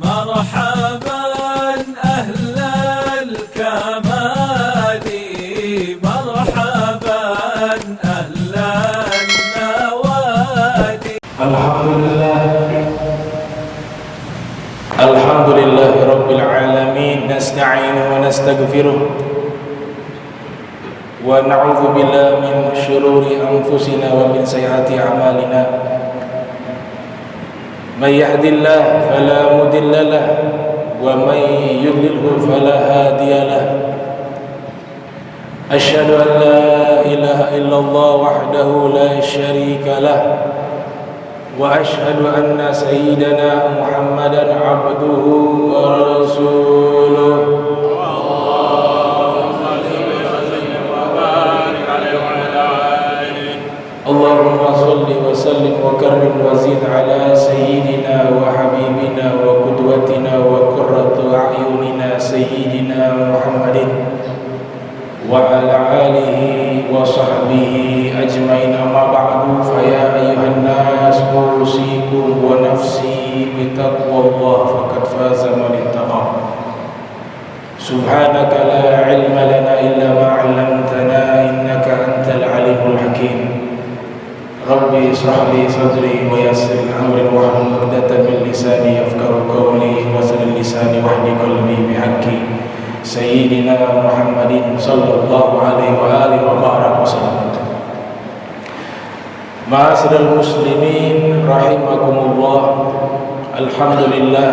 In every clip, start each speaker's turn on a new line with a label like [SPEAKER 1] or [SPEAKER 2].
[SPEAKER 1] مرحبا أهل الكمال، مرحبا أهل النوادي.
[SPEAKER 2] الحمد لله رب العالمين، نستعين ونستغفره ونعوذ بالله من شرور أنفسنا ومن سيئات أعمالنا. من يهد الله فلا مضل له ومن يضلله فلا هادي له. أشهد أن لا إله إلا الله وحده لا شريك له، وأشهد أن سيدنا محمدا عبده ورسوله. اللهم صل وسلم وكرم وزد على سيدنا وحبيبنا وقدوتنا وقرة أعيننا سيدنا محمد وعلى آله وصحبه أجمعين. أما بعد، فيا أيها الناس أوصيكم ونفسي بتقوى الله، فقد فاز من اتقى. سبحانك لا علم لنا إلا ما علمتنا، إنك أنت العليم الحكيم. ربي اشرح لي صدري ويسر أمري واحلل عقدة من لساني يفقهوا قولي، واحلل لساني واهد قلبي بحق سيدنا محمد صلى الله عليه وآله وبارك وسلم. Ma'asyiral muslimin rahimakumullah. Alhamdulillah,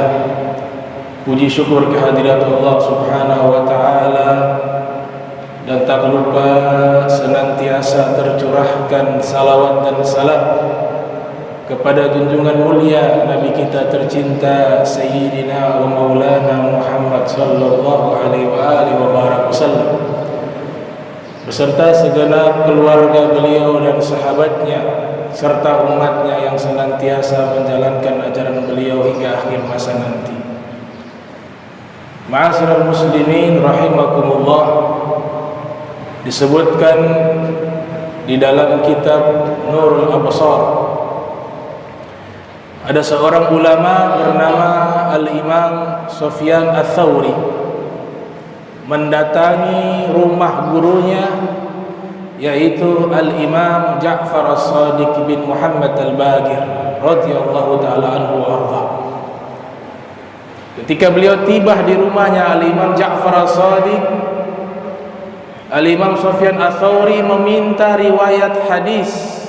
[SPEAKER 2] puji syukur kehadirat Allah Subhanahu wa taala, dan tak lupa senantiasa tercurahkan salawat dan salam kepada junjungan mulia Nabi kita tercinta Sayyidina wa Maulana Muhammad sallallahu alaihi wasallam, beserta segenap keluarga beliau dan sahabatnya serta umatnya yang senantiasa menjalankan ajaran beliau hingga akhir masa nanti. Ma'asyiral muslimin rahimakumullah, disebutkan di dalam kitab Nurul Absar, ada seorang ulama bernama Al-Imam Sufyan Ats-Tsauri mendatangi rumah gurunya, yaitu Al-Imam Ja'far As-Shadiq bin Muhammad Al-Baqir radhiyallahu ta'ala anhu wa arda. Ketika beliau tiba di rumahnya Al-Imam Ja'far As-Shadiq, Al-Imam Sufyan Ats-Tsauri meminta riwayat hadis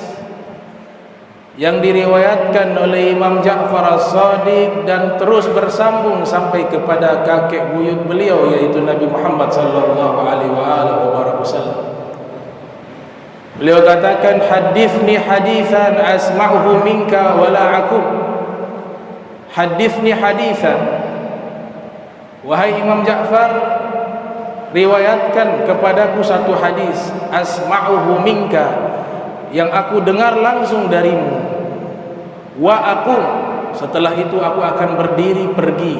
[SPEAKER 2] yang diriwayatkan oleh Imam Ja'far As-Shadiq dan terus bersambung sampai kepada kakek buyut beliau, yaitu Nabi Muhammad sallallahu alaihi wasallam. Beliau katakan, hadithni hadithan asma'uhu minka wala akum. Hadithni hadithan, wahai Imam Ja'far, riwayatkan kepadaku satu hadis, asma'uhu minka, yang aku dengar langsung darimu. Wa aku, setelah itu aku akan berdiri pergi.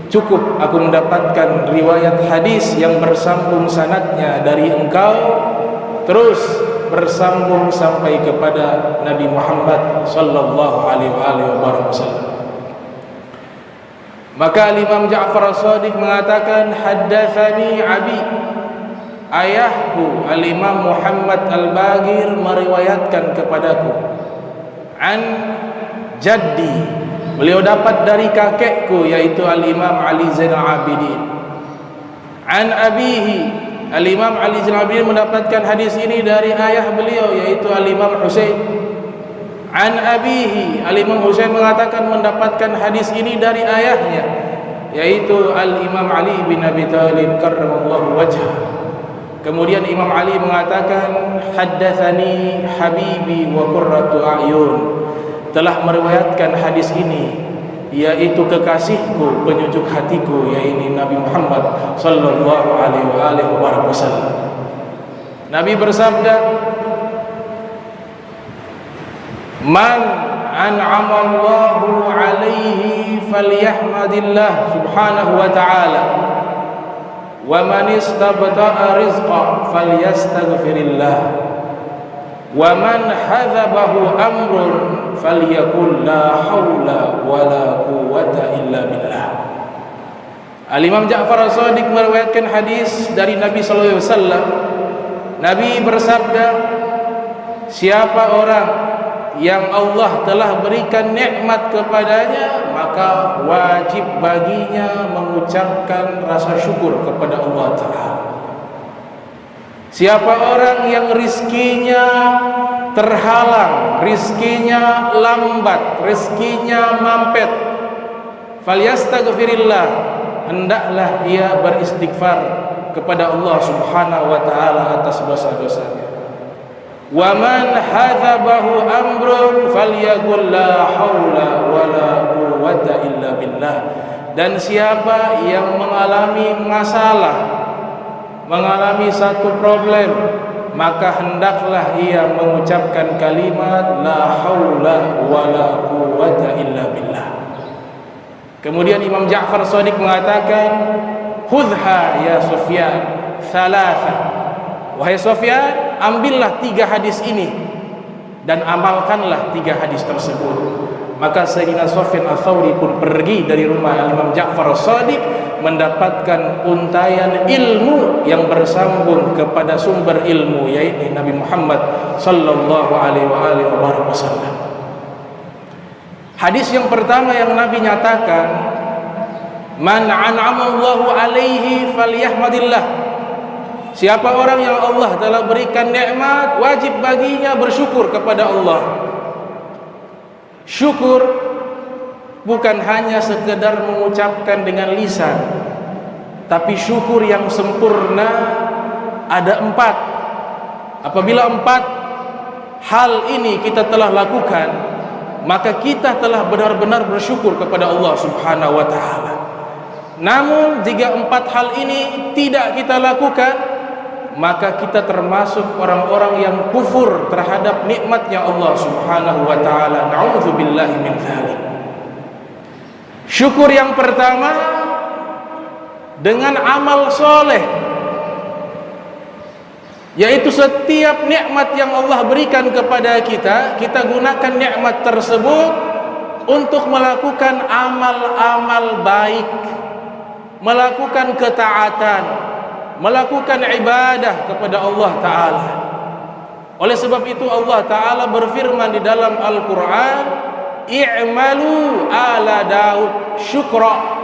[SPEAKER 2] Cukup aku mendapatkan riwayat hadis yang bersambung sanadnya dari engkau, terus bersambung sampai kepada Nabi Muhammad sallallahu alaihi wasallam. Maka Imam Ja'far As-Shadiq mengatakan, haddatsani abi, ayahku Al-Imam Muhammad Al-Baqir meriwayatkan kepadaku, an jaddi, beliau dapat dari kakekku yaitu Al-Imam Ali Zainal Abidin, an abihi, Al-Imam Ali Zainal Abidin mendapatkan hadis ini dari ayah beliau yaitu Al-Imam Husain, an abihi, Al-Imam Husain mengatakan mendapatkan hadis ini dari ayahnya yaitu Al-Imam Ali bin Abi Thalib karramallahu wajhah. Kemudian Imam Ali mengatakan, haddatsani habibi wa qurratu a'yun, telah meriwayatkan hadis ini yaitu kekasihku, penyejuk hatiku, yaitu Nabi Muhammad sallallahu alaihi wasallam. Nabi bersabda, man an'ama Allahu alaihi falyahmadillah subhanahu wa ta'ala, wa man istabta'a rizqa falyastaghfirillah, wa man hadzabahu amrun falyaqul la haula wala quwwata illa billah. Al-Imam Ja'far As-Shadiq meriwayatkan hadis dari Nabi sallallahu alaihi wasallam. Nabi bersabda, siapa orang yang Allah telah berikan nikmat kepadanya, maka wajib baginya mengucapkan rasa syukur kepada Allah Ta'ala. Siapa orang yang rizkinya terhalang, rizkinya lambat, rizkinya mampet, falyastaghfirillah, hendaklah ia beristighfar kepada Allah Subhanahu wa Ta'ala atas dosa-dosanya. Wa man hadzabahu amrun falyaqul la haula wala quwwata illa billah. Dan siapa yang mengalami masalah, mengalami satu problem, maka hendaklah ia mengucapkan kalimat la haula wala quwwata illa billah. Kemudian Imam Ja'far Shadiq mengatakan, khudha ya Sufyan thalatha. Wahai Sufyan, ambillah 3 hadis ini dan amalkanlah 3 hadis tersebut. Maka Sayyidina Sufyan Ats-Tsauri pun pergi dari rumah Imam Ja'far Shadiq mendapatkan untayan ilmu yang bersambung kepada sumber ilmu, yaitu Nabi Muhammad sallallahu alaihi wasallam. Hadis yang pertama yang Nabi nyatakan, man an'ama Allahu alaihi falyahmadillah. Siapa orang yang Allah telah berikan nikmat, wajib baginya bersyukur kepada Allah. Syukur bukan hanya sekedar mengucapkan dengan lisan, tapi syukur yang sempurna ada 4. Apabila 4 hal ini kita telah lakukan, maka kita telah benar-benar bersyukur kepada Allah Subhanahu wa Ta'ala. Namun jika 4 hal ini tidak kita lakukan, maka kita termasuk orang-orang yang kufur terhadap nikmatnya Allah Subhanahu wa Ta'ala. Na'udzubillahi min dzalik. Syukur yang pertama dengan amal soleh, yaitu setiap nikmat yang Allah berikan kepada kita, kita gunakan nikmat tersebut untuk melakukan amal-amal baik, melakukan ketaatan, melakukan ibadah kepada Allah Ta'ala. Oleh sebab itu Allah Ta'ala berfirman di dalam Al-Quran, i'malu ala Daud syukra.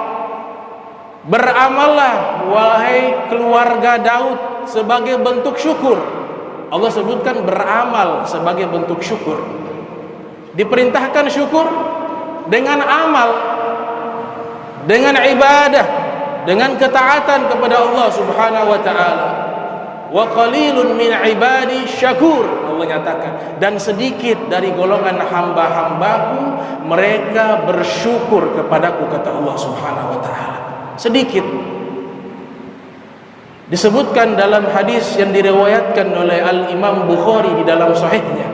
[SPEAKER 2] Beramallah wahai keluarga Daud sebagai bentuk syukur. Allah sebutkan beramal sebagai bentuk syukur. Diperintahkan syukur dengan amal, dengan ibadah, dengan ketaatan kepada Allah Subhanahu wa Ta'ala. Wa qalilun min ibadi syakur, Allah nyatakan, dan sedikit dari golongan hamba-hambaku mereka bersyukur kepadaku, kata Allah Subhanahu wa Ta'ala. Sedikit. Disebutkan dalam hadis yang diriwayatkan oleh Al-Imam Bukhari di dalam sahihnya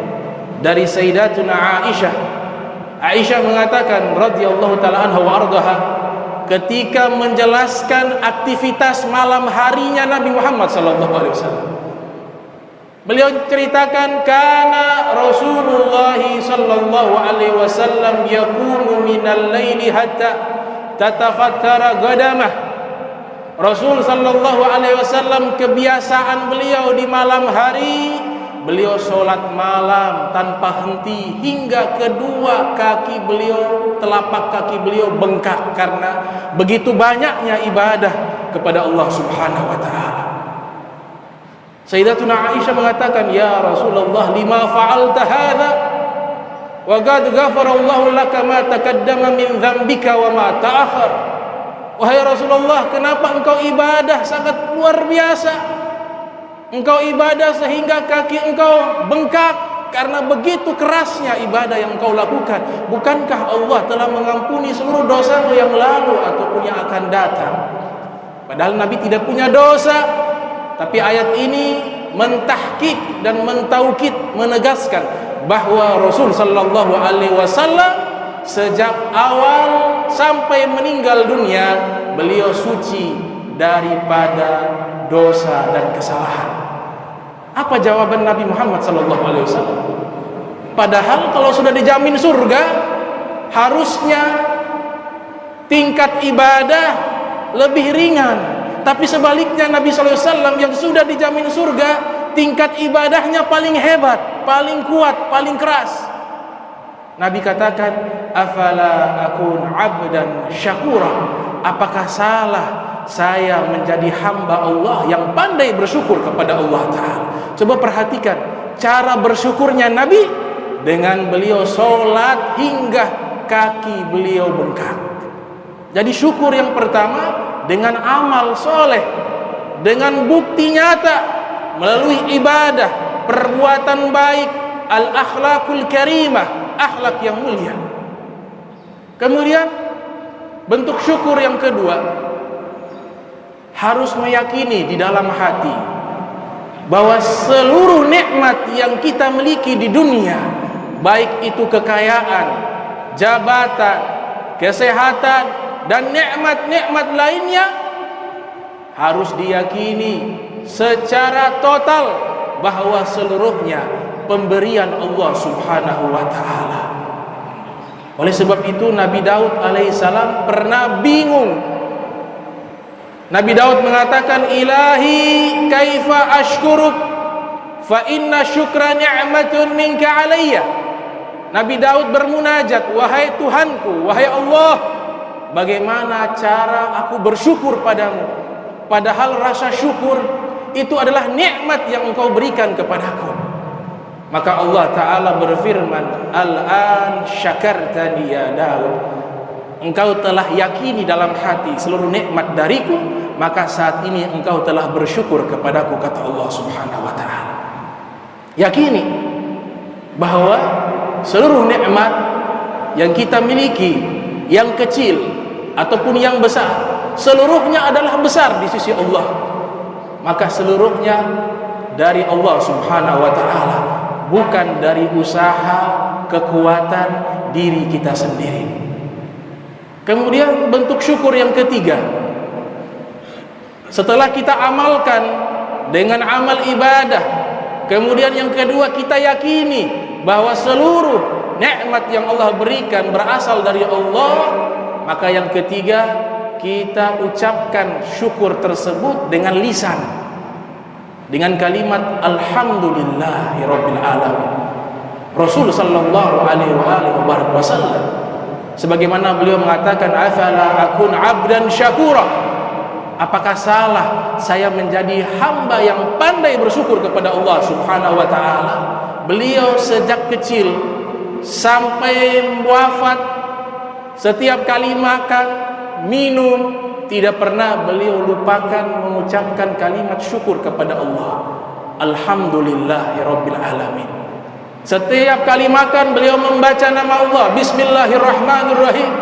[SPEAKER 2] dari Sayyidatuna Aisyah. Aisyah mengatakan radhiyallahu ta'ala anha wa ardaha, ketika menjelaskan aktivitas malam harinya Nabi Muhammad sallallahu alaihi wasallam, beliau ceritakan, kana Rasulullah sallallahu alaihi wasallam yaqumu minal laili hatta tatafattara qadamah. Rasul sallallahu alaihi wasallam kebiasaan beliau di malam hari, beliau sholat malam tanpa henti hingga kedua kaki beliau, telapak kaki beliau bengkak karena begitu banyaknya ibadah kepada Allah Subhanahu wa Ta'ala. Sayyidatuna Aisyah mengatakan, ya Rasulullah, lima fa'alta hadha wa qad ghafara Allahu laka ma taqaddama min dzambika wa ma ta'akhkhar. Wahai Rasulullah, kenapa engkau ibadah sangat luar biasa? Engkau ibadah sehingga kaki engkau bengkak karena begitu kerasnya ibadah yang engkau lakukan. Bukankah Allah telah mengampuni seluruh dosamu yang lalu ataupun yang akan datang? Padahal Nabi tidak punya dosa, tapi ayat ini mentahqiq dan mentaukid, menegaskan bahwa Rasul sallallahu alaihi wasallam sejak awal sampai meninggal dunia beliau suci daripada dosa dan kesalahan. Apa jawaban Nabi Muhammad sallallahu alaihi wasallam? Padahal kalau sudah dijamin surga, harusnya tingkat ibadah lebih ringan. Tapi sebaliknya Nabi SAW yang sudah dijamin surga, tingkat ibadahnya paling hebat, paling kuat, paling keras. Nabi katakan, afala akun abdan syakura, apakah salah saya menjadi hamba Allah yang pandai bersyukur kepada Allah Ta'ala. Coba perhatikan cara bersyukurnya Nabi, dengan beliau sholat hingga kaki beliau bengkak. Jadi syukur yang pertama dengan amal soleh, dengan bukti nyata melalui ibadah, perbuatan baik, al-akhlakul karimah, akhlak yang mulia. Kemudian bentuk syukur yang kedua, harus meyakini di dalam hati bahwa seluruh nikmat yang kita miliki di dunia, baik itu kekayaan, jabatan, kesehatan, dan nikmat-nikmat lainnya, harus diyakini secara total bahwa seluruhnya pemberian Allah Subhanahu wa ta'ala. Oleh sebab itu Nabi Daud alaihissalam pernah bingung. Nabi Daud mengatakan, ilahi kaifa ashkuruk fa inna syukra ni'matun minka alayya. Nabi Daud bermunajat, wahai Tuhanku, wahai Allah, bagaimana cara aku bersyukur padamu, padahal rasa syukur itu adalah nikmat yang engkau berikan kepadaku. Maka Allah Ta'ala berfirman, al-an syakartani ya Daud, engkau telah yakini dalam hati seluruh nikmat dariku, maka saat ini engkau telah bersyukur kepadaku, kata Allah Subhanahu wa ta'ala. Yakini bahwa seluruh nikmat yang kita miliki, yang kecil ataupun yang besar, seluruhnya adalah besar di sisi Allah. Maka seluruhnya dari Allah Subhanahu wa ta'ala, bukan dari usaha kekuatan diri kita sendiri. Kemudian bentuk syukur yang ketiga, setelah kita amalkan dengan amal ibadah, kemudian yang kedua kita yakini bahwa seluruh nikmat yang Allah berikan berasal dari Allah, maka yang ketiga kita ucapkan syukur tersebut dengan lisan, dengan kalimat alhamdulillahirabbil alamin. Rasul sallallahu alaihi wasallam sebagaimana beliau mengatakan, afala akun abdan syakura, apakah salah saya menjadi hamba yang pandai bersyukur kepada Allah Subhanahu wa ta'ala. Beliau sejak kecil sampai wafat, setiap kali makan, minum, tidak pernah beliau lupakan mengucapkan kalimat syukur kepada Allah, alhamdulillahirabbil alamin. Setiap kali makan beliau membaca nama Allah, bismillahirrahmanirrahim.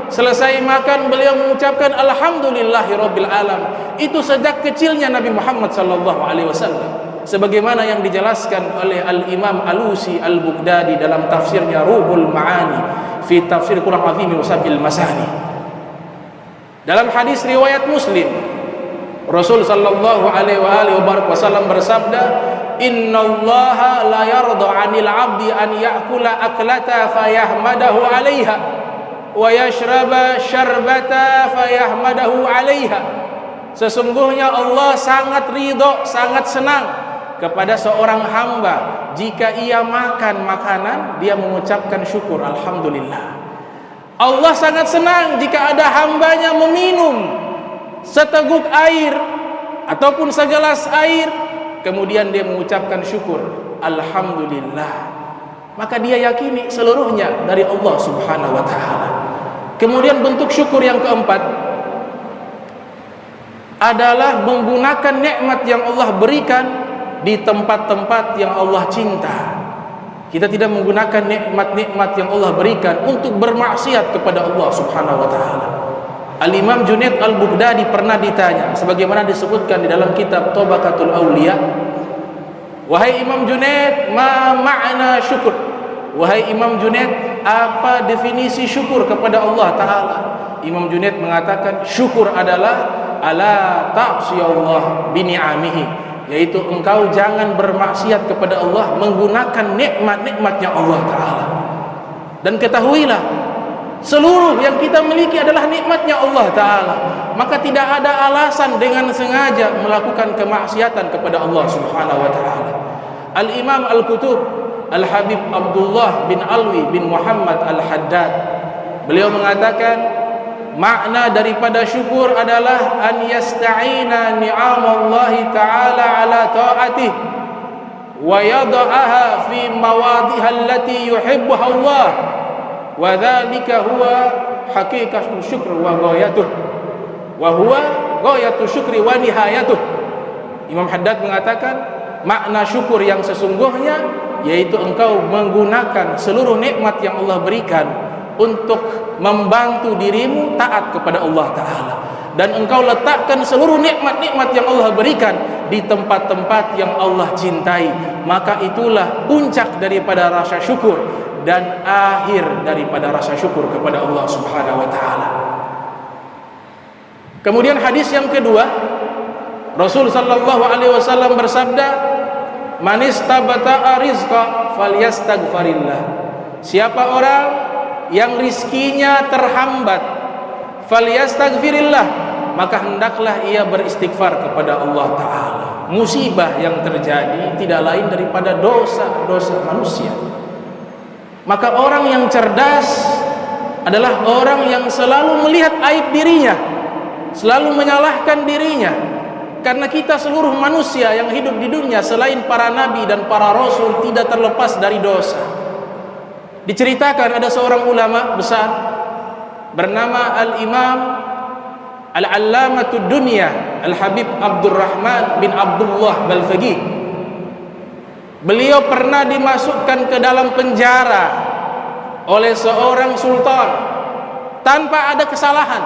[SPEAKER 2] Selesai makan beliau mengucapkan alhamdulillahirabbil alamin. Itu sejak kecilnya Nabi Muhammad sallallahu alaihi wasallam, sebagaimana yang dijelaskan oleh Al-Imam Alusi Al-Baghdadi dalam tafsirnya Ruhul Ma'ani fi tafsir Quran Azim wa Sabil Masani. Dalam hadis riwayat Muslim, Rasul sallallahu alaihi wasallam bersabda, innallaha la yarda 'anil 'abdi an ya'kula aklata fayahmadahu 'alaiha wa yashraba syarbata fayahmadahu 'alaiha. Sesungguhnya Allah sangat ridha, sangat senang kepada seorang hamba jika ia makan makanan dia mengucapkan syukur alhamdulillah. Allah sangat senang jika ada hambanya meminum seteguk air ataupun segelas air, kemudian dia mengucapkan syukur alhamdulillah. Maka dia yakini seluruhnya dari Allah Subhanahu wa ta'ala. Kemudian bentuk syukur yang keempat adalah menggunakan nikmat yang Allah berikan di tempat-tempat yang Allah cinta. Kita tidak menggunakan nikmat-nikmat yang Allah berikan untuk bermaksiat kepada Allah Subhanahu wa ta'ala. Al-Imam Junaid Al-Baghdadi pernah ditanya, sebagaimana disebutkan di dalam kitab Tabaqatul Awliya, wahai Imam Junaid, ma ma'na syukur? Wahai Imam Junaid, apa definisi syukur kepada Allah Ta'ala? Imam Junaid mengatakan, syukur adalah ala ta'si Allah bini'amihi, yaitu engkau jangan bermaksiat kepada Allah menggunakan nikmat-nikmatnya Allah Ta'ala. Dan ketahuilah, seluruh yang kita miliki adalah nikmatnya Allah Ta'ala, maka tidak ada alasan dengan sengaja melakukan kemaksiatan kepada Allah Subhanahu wa Ta'ala. Al-Imam Al-Kutub Al-Habib Abdullah bin Alwi bin Muhammad Al-Haddad, beliau mengatakan makna daripada syukur adalah an yasta'ina ni'amallahi ta'ala ala ta'atih wa yada'aha fi mawadhiha allati yuhibbuha Allah, wa dhalika huwa haqiqatul syukr wa ghayatuh wa huwa ghayatul syukri wa nihayatuh. Imam Haddad mengatakan makna syukur yang sesungguhnya yaitu engkau menggunakan seluruh nikmat yang Allah berikan untuk membantu dirimu taat kepada Allah Ta'ala, dan engkau letakkan seluruh nikmat-nikmat yang Allah berikan di tempat-tempat yang Allah cintai, maka itulah puncak daripada rasa syukur dan akhir daripada rasa syukur kepada Allah Subhanahu wa Ta'ala. Kemudian hadis yang kedua, Rasul sallallahu alaihi wasallam bersabda, man istabata'a rizqa falyastaghfirillah. Siapa orang yang rizkinya terhambat, falyastaghfirillah, maka hendaklah ia beristighfar kepada Allah Ta'ala. Musibah yang terjadi tidak lain daripada dosa-dosa manusia. Maka orang yang cerdas adalah orang yang selalu melihat aib dirinya, selalu menyalahkan dirinya. Karena kita seluruh manusia yang hidup di dunia selain para nabi dan para rasul tidak terlepas dari dosa. Diceritakan ada seorang ulama besar bernama Al-Imam Al-Allamatud Dunya Al-Habib Abdurrahman bin Abdullah Balfaqih. Beliau pernah dimasukkan ke dalam penjara oleh seorang sultan tanpa ada kesalahan.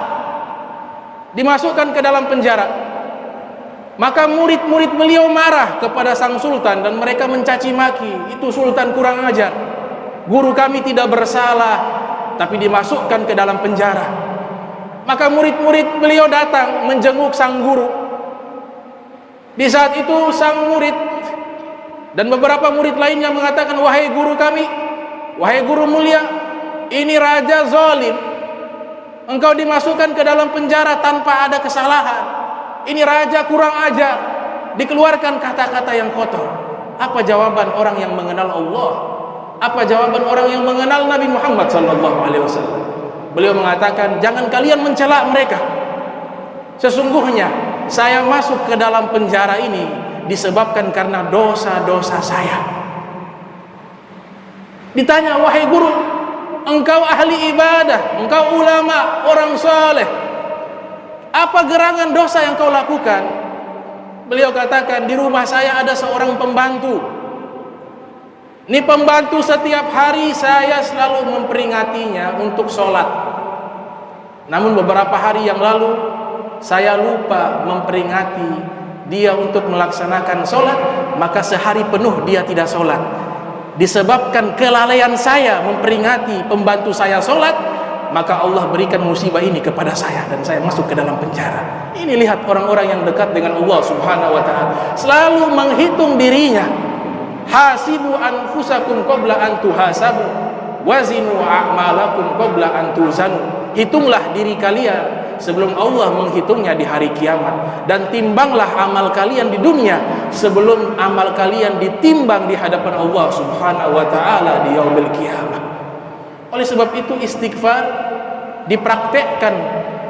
[SPEAKER 2] Dimasukkan ke dalam penjara. Maka murid-murid beliau marah kepada sang sultan dan mereka mencaci maki, itu sultan kurang ajar. Guru kami tidak bersalah tapi dimasukkan ke dalam penjara. Maka murid-murid beliau datang menjenguk sang guru. Di saat itu sang murid dan beberapa murid lainnya mengatakan, wahai guru kami, wahai guru mulia, ini raja zalim, engkau dimasukkan ke dalam penjara tanpa ada kesalahan. Ini raja kurang ajar, dikeluarkan kata-kata yang kotor. Apa jawaban orang yang mengenal Allah? Apa jawaban orang yang mengenal Nabi Muhammad SAW? Beliau mengatakan, jangan kalian mencela mereka. Sesungguhnya saya masuk ke dalam penjara ini disebabkan karena dosa-dosa saya. Ditanya, wahai guru, engkau ahli ibadah, engkau ulama, orang saleh, apa gerangan dosa yang kau lakukan? Beliau katakan, di rumah saya ada seorang pembantu. Ini pembantu setiap hari saya selalu memperingatinya untuk sholat. Namun beberapa hari yang lalu saya lupa memperingati dia untuk melaksanakan sholat, maka sehari penuh dia tidak sholat. Disebabkan kelalaian saya memperingati pembantu saya sholat, maka Allah berikan musibah ini kepada saya dan saya masuk ke dalam penjara. Ini lihat orang-orang yang dekat dengan Allah Subhanahu wa Ta'ala selalu menghitung dirinya. Hasibu anfusakum qabla an tuhasabu wazinu a'malakum qabla an tuzanu. Hitunglah diri kalian sebelum Allah menghitungnya di hari kiamat, dan timbanglah amal kalian di dunia sebelum amal kalian ditimbang di hadapan Allah Subhanahu wa Ta'ala di yaumil kiamat. Oleh sebab itu istighfar dipraktekkan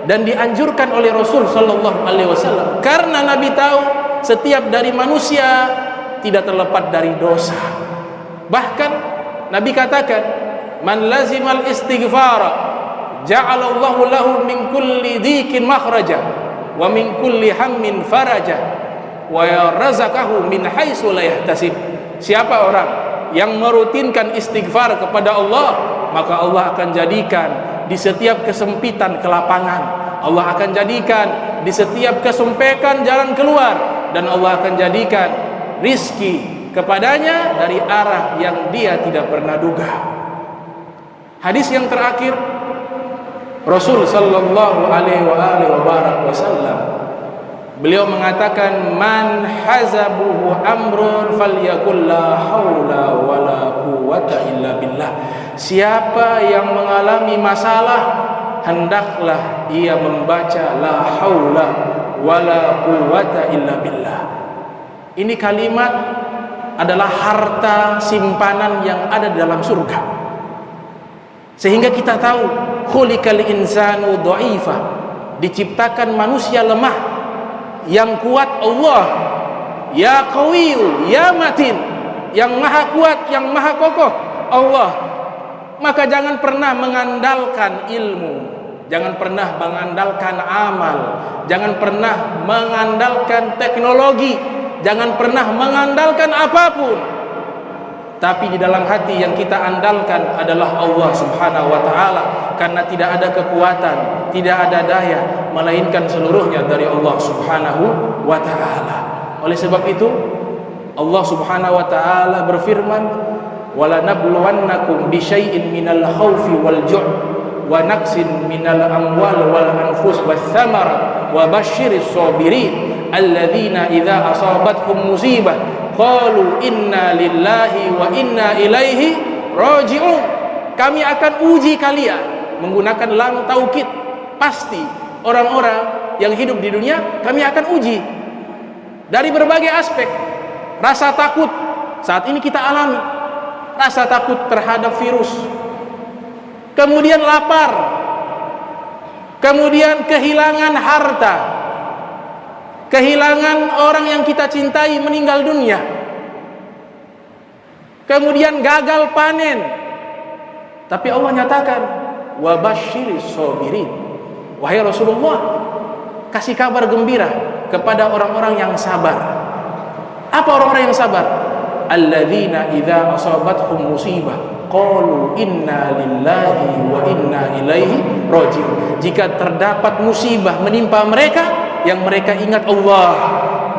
[SPEAKER 2] dan dianjurkan oleh Rasul sallallahu alaihi wasallam, karena Nabi tahu setiap dari manusia tidak terlepas dari dosa. Bahkan Nabi katakan, man lazimal istighfara ja'alallahu lahu min kulli dhikin makhraja wa min kulli hammin faraja wa yarzaqahu min haitsu la yahtasib. Siapa orang yang merutinkan istighfar kepada Allah, maka Allah akan jadikan di setiap kesempitan kelapangan, Allah akan jadikan di setiap kesempekan jalan keluar, dan Allah akan jadikan rizki kepadanya dari arah yang dia tidak pernah duga. Hadis yang terakhir, Rasul sallallahu alaihi wasallam Beliau mengatakan, man hazabuhu amrun falyakul la haula wala quwwata illa billah. Siapa yang mengalami masalah, hendaklah ia membaca la haula wala quwwata illa billah. Ini kalimat adalah harta simpanan yang ada dalam surga. Sehingga kita tahu khuliqal insanu dha'ifa, diciptakan manusia lemah. Yang kuat Allah, ya qawiyu ya matin, yang maha kuat, yang maha kokoh Allah. Maka jangan pernah mengandalkan ilmu, jangan pernah mengandalkan amal, jangan pernah mengandalkan teknologi, jangan pernah mengandalkan apapun. Tapi di dalam hati yang kita andalkan adalah Allah Subhanahu wa ta'ala, karena tidak ada kekuatan, tidak ada daya, melainkan seluruhnya dari Allah Subhanahu wa ta'ala. Oleh sebab itu Allah Subhanahu wa ta'ala berfirman, wala nabluwannakum bisyai'in minal khawfi wal ju' wa naqsin minal amwal wal anfus was thamarat wa basyiris sabirin alladzina idza asabathum musibah qalu inna lillahi wa inna ilaihi raji'un. Kami akan uji kalian, menggunakan lam taukid, pasti orang-orang yang hidup di dunia kami akan uji dari berbagai aspek. Rasa takut saat ini kita alami, rasa takut terhadap virus, kemudian lapar, kemudian kehilangan harta, kehilangan orang yang kita cintai meninggal dunia, kemudian gagal panen. Tapi Allah nyatakan, wa basyiris sabirin. Wahai Rasulullah, kasih kabar gembira kepada orang-orang yang sabar. Apa orang-orang yang sabar? Alladzina idza asabathum musibah qalu inna lillahi wa inna ilaihi raji'un. Jika terdapat musibah menimpa mereka, yang mereka ingat Allah,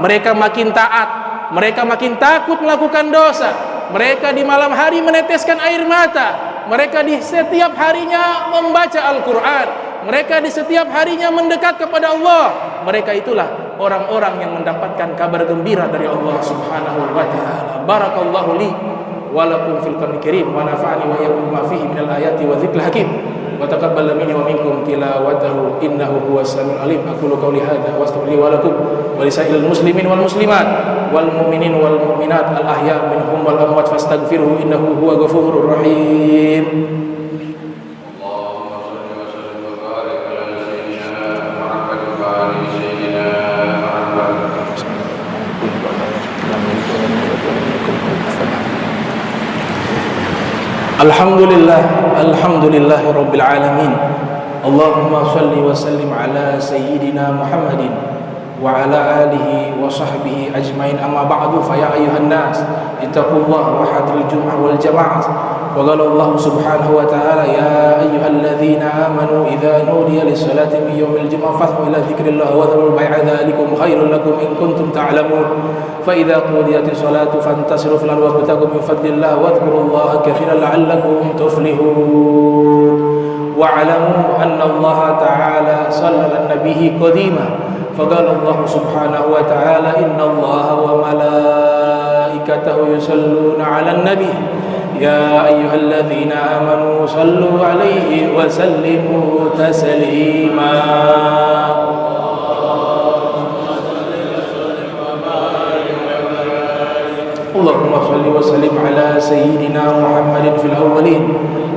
[SPEAKER 2] mereka makin taat, mereka makin takut melakukan dosa, mereka di malam hari meneteskan air mata, mereka di setiap harinya membaca Al-Quran, mereka di setiap harinya mendekat kepada Allah. Mereka itulah orang-orang yang mendapatkan kabar gembira dari Allah Subhanahu wa ta'ala. Barakallahu li wa lakum fil Qur'anil Karim wa nafa'ani wa iyyakum ma fihi minal ayati wa dzikril hakim. Wa taqabbal minni wa minkum tilawatahu innahu huwas samiul alim. Aqulu qawli hadza wa astaghfiru wa lakum wa lisa'il muslimin wal muslimat wal mu'minin wal mu'minat al ahya minhum wal amwat fastaghfiruhu innahu huwa ghafurur rahim. Alhamdulillahi rabbil alamin. Allahumma salli wa sallim ala sayyidina Muhammadin wa ala alihi wa sahbihi ajmain. Amma ba'du, fa ya ayyuhan nas ittaqullaha wa hadril jum'ah wal jama'ah. Wa qala Allah subhanahu wa ta'ala, ya ayyuhalladzina amanu idza nudiya lis-salati min yawmil jum'ah fas'au ila dzikrillah wa dharul bai'a dzalikum khairul lakum in kuntum ta'lamun. Fa idza qudiyatis salatu fantasiru fil ardi wabtaghu min fadlillah wadhkurullaha katsiran la'allakum tuflihun. Wa'lamu anna Allah ta'ala shalla 'alan nabiyyi qadima. فقال الله سبحانه وتعالى إن الله وملائكته يصلون على النبي يا أيها الذين آمنوا صلوا عليه وسلموا تسليما. اللهم صل وسلم على سيدنا محمد في الأولين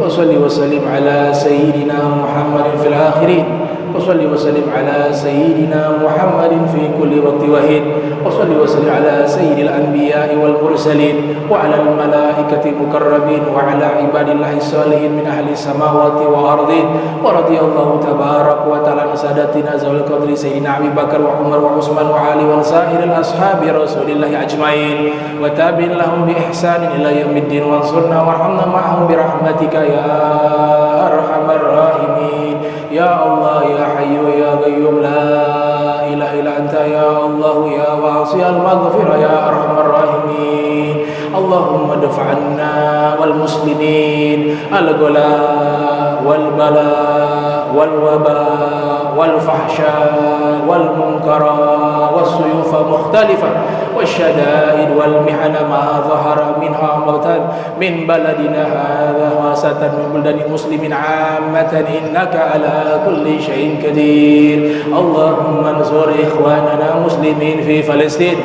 [SPEAKER 2] وصل وسلم على سيدنا محمد في الآخرين وصل وسلم على سيدنا محمد في كل وقت وحين وصل وسلم على سيد الأنبياء والمرسلين وعلى الملائكة المقربين وعلى عباد الله الصالحين من أهل السماوات والأرضين. ورضي الله تبارك وتعالى عن سادتنا ذوي القدر سيدنا أبي بكر وعمر وعثمان وعلي وسائر الأصحاب رسول الله أجمعين وتابعين لهم بإحسان إلى يوم الدين وانصرنا وارحمنا معهم برحمتك يا أرحم الراحمين. يا الله يا حي يا قيوم لا إله إلا أنت يا الله يا واسع المغفرة يا أرحم الراحمين. اللهم ادفع عنا والمسلمين الغلاء والبلاء والوباء والفحشاء والمنكرات والسيوف مختلفة والشدائد والمحن ما ظهر منها وبطن من بلدنا هذا خاصة من بلدان المسلمين عامة إنك على كل شيء قدير اللهم انصر إخواننا مسلمين في فلسطين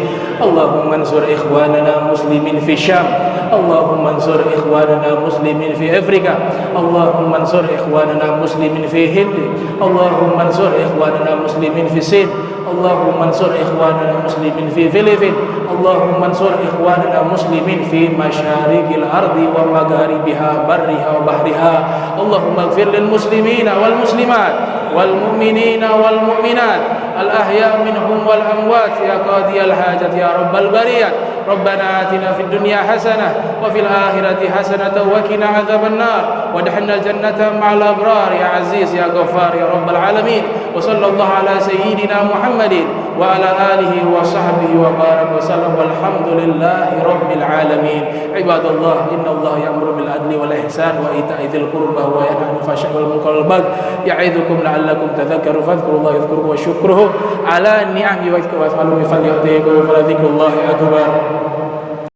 [SPEAKER 2] اللهم انصر إخواننا مسلمين في الشام اللهم انصر إخواننا مسلمين في أفريقيا اللهم انصر إخواننا مسلمين في هند اللهم انصر إخواننا مسلمين في الصين اللهم انصر إخواننا مسلمين في فلبين اللهم انصر إخواننا مسلمين في مشارق الأرض ومغاربها برها وبحرها اللهم اغفر للمسلمين والمسلمات والمؤمنين والمؤمنات الأحياء منهم والأموات يا قاضي الحاجة يا رب البريات ربنا آتنا في الدنيا حسنة وفي الآخرة حسنة وقنا عذاب النار وادخلنا الجنة مع الأبرار يا عزيز يا غفار يا رب العالمين وصلى الله على سيدنا محمد وعلى آله وصحبه وبارك وسلم والحمد لله رب العالمين عباد الله إن الله يأمر بالعدل والإحسان وإيتاء ذي القربى وينهى عن الفحشاء والمنكر والبغي يعظكم لعلكم تذكرون فاذكروا الله يذكركم واشكروه على النعم وافعلوا بفضله فلذكر الله أكبر